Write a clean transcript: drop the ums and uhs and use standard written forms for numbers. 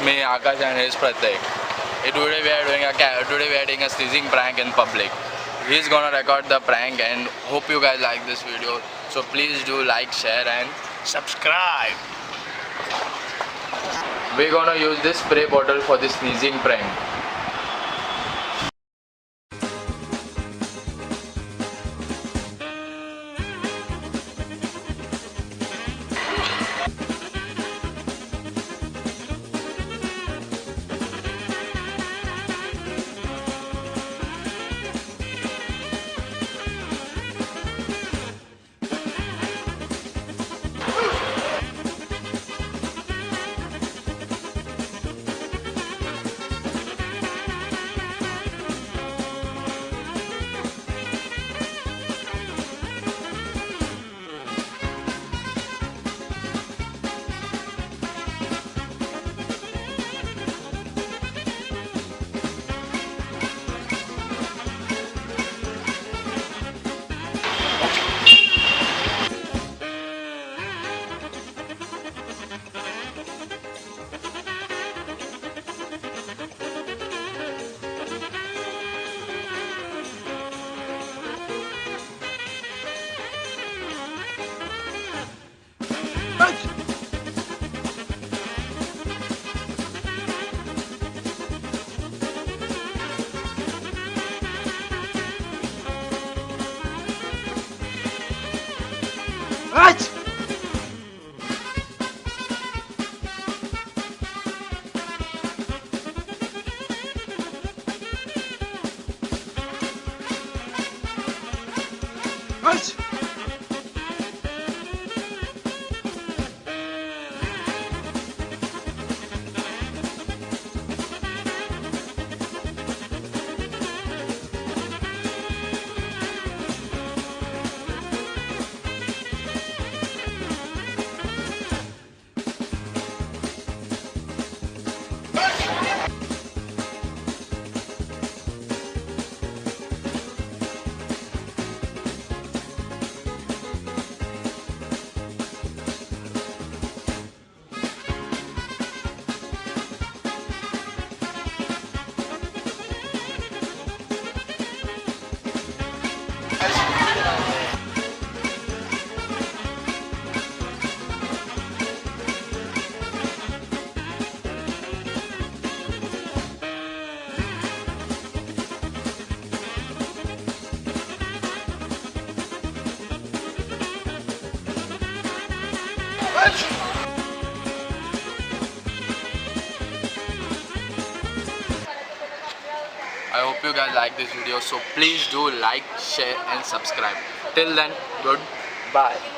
me Akash and his Pratik. Today we are doing a sneezing prank in public. He's gonna record the prank and hope you guys like this video. So please do like, share and subscribe. We're gonna use this spray bottle for the sneezing prank. I hope you guys like this video, so please do like, share and subscribe. Till then, goodbye.